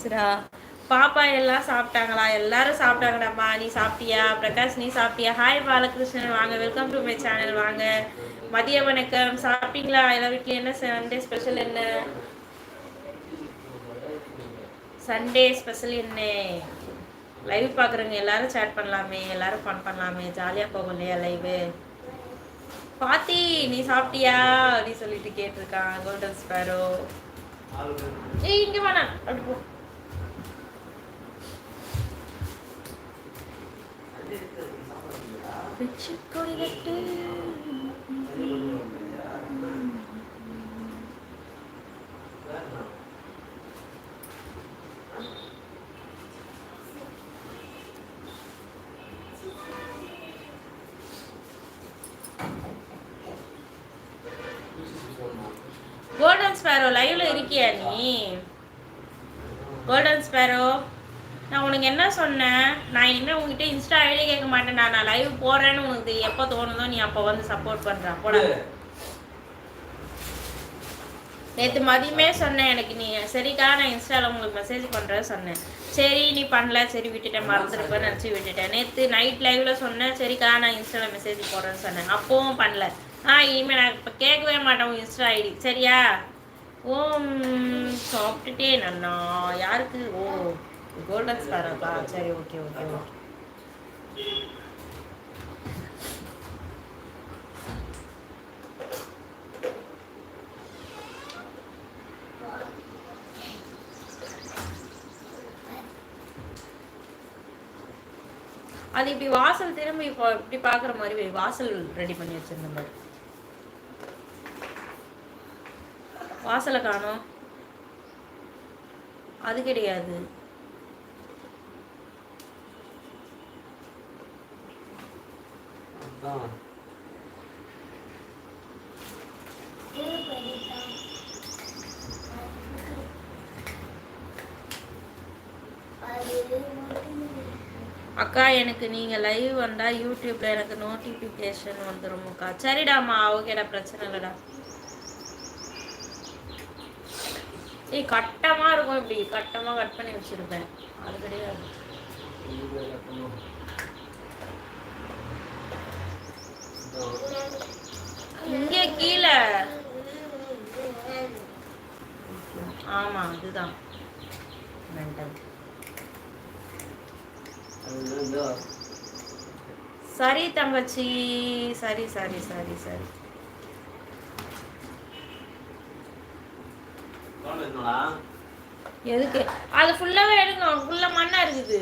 சரிடா. பாப்பா எல்லாம் சாப்பிட்டாங்களா? எல்லாரும் சாப்பிட்டாங்கடாம்மா. நீ சாப்பிட்டியா? பிரகாஷ் நீ சாப்பிட்டியா? ஹாய் பாலகிருஷ்ணன் வாங்க, வெல்கம் டு மை சேனல் வாங்க. மதிய வணக்கம். சாப்பிட்டீங்களா? எல்லா வீட்லயும் என்ன சண்டே ஸ்பெஷல் என்ன? சண்டே ஸ்பெஷல் என்ன? லைவ் பார்க்குறவங்க எல்லாரும் சேட் பண்ணலாமே, எல்லாரும் ஃபன் பண்ணலாமே, ஜாலியாக போகும் இல்லையா லைவு? பாத்தி நீ சாப்பிட்டியா அப்படின்னு சொல்லிட்டு கேட்டிருக்கான் கோல்டன் ஸ்பேரோ. ஏய் இங்க வேணாம், அப்படி போ. பிச்சுக்கொடி கட்டு. கோல்டன் ஸ்பேரோ லைவ்ல இருக்கியா நீ? கோல்டன் ஸ்பேரோ நான் உனக்கு என்ன சொன்னேன்? நான் இனிமேல் உங்ககிட்ட இன்ஸ்டா ஐடியா கேட்க மாட்டேன். நான் லைவ் போடுறேன்னு உனக்கு எப்போ தோணுதோ நீ அப்போ வந்து சப்போர்ட் பண்ணுற போட. நேற்று மதியமே சொன்னேன் எனக்கு நீ சரிக்கா நான் இன்ஸ்டாவில் உங்களுக்கு மெசேஜ் பண்ணுறேன் சொன்னேன். சரி நீ பண்ணல, சரி விட்டுட்டேன், மறந்துருப்பேன்னு நினச்சி விட்டுட்டேன். நேற்று நைட் லைவ்ல சொன்னேன் சரிக்கா நான் இன்ஸ்டாவில் மெசேஜ் போடுறேன்னு சொன்னேன். அப்பவும் பண்ணல. இனிமேல் நான் இப்போ கேட்கவே மாட்டேன் உங்கள் இன்ஸ்டா ஐடி சரியா? ஓம் சாப்பிட்டுட்டே நன்னா யாருக்கு? ஓ கோல்டன் ஸ்டாராப்பா, சரி ஓகே ஓகே ஓகே. அது இப்படி வாசல் திரும்பி இப்படி பார்க்குற மாதிரி வாசல் ரெடி பண்ணி வச்சிருந்த மாதிரி. வாசலை காணோம். அது கிடையாது. அக்கா எனக்கு நீங்கள் லைவ் வந்தால் யூடியூப்பில் எனக்கு நோட்டிஃபிகேஷன் வந்துடும்க்கா. சரிடாம்மா ஓகேடா, பிரச்சனை இல்லைடா. ஏய் கட்டமாக இருக்கும், இப்படி கட்டமாக கட் பண்ணி வச்சுருப்பேன். அது கிடையாது. இங்கே கீழே. ஆமாம் அதுதான் மென்டல். சரி தங்கச்சி, சரி சரி சரி சரி. எதுக்கு அது ஃபுல்லாவே எடுங்க? ஃபுல்லா மண்ணா இருக்குது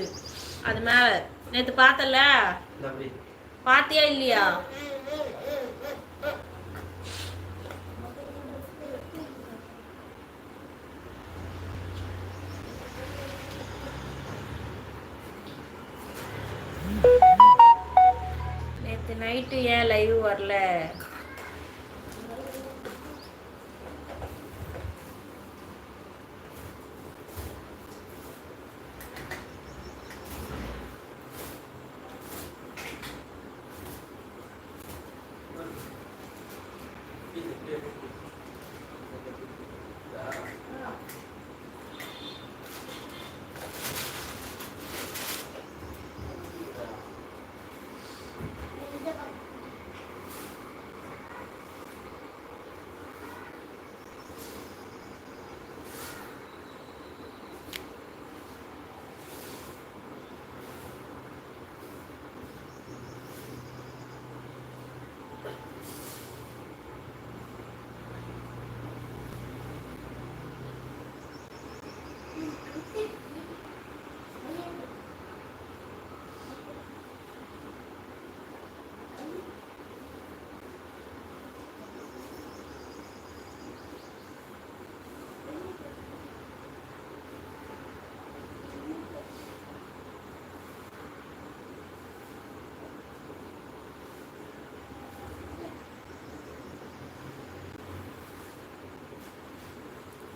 அது மேல. நேத்து பார்த்தல, பாத்தியா இல்லையா? நேத்து நைட்டு ஏன் லைவ் வரல?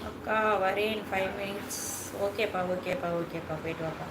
அக்கா வரேன் 5 minutes. ஓகேப்பா ஓகேப்பா ஓகேப்பா, போயிட்டு வாப்பா.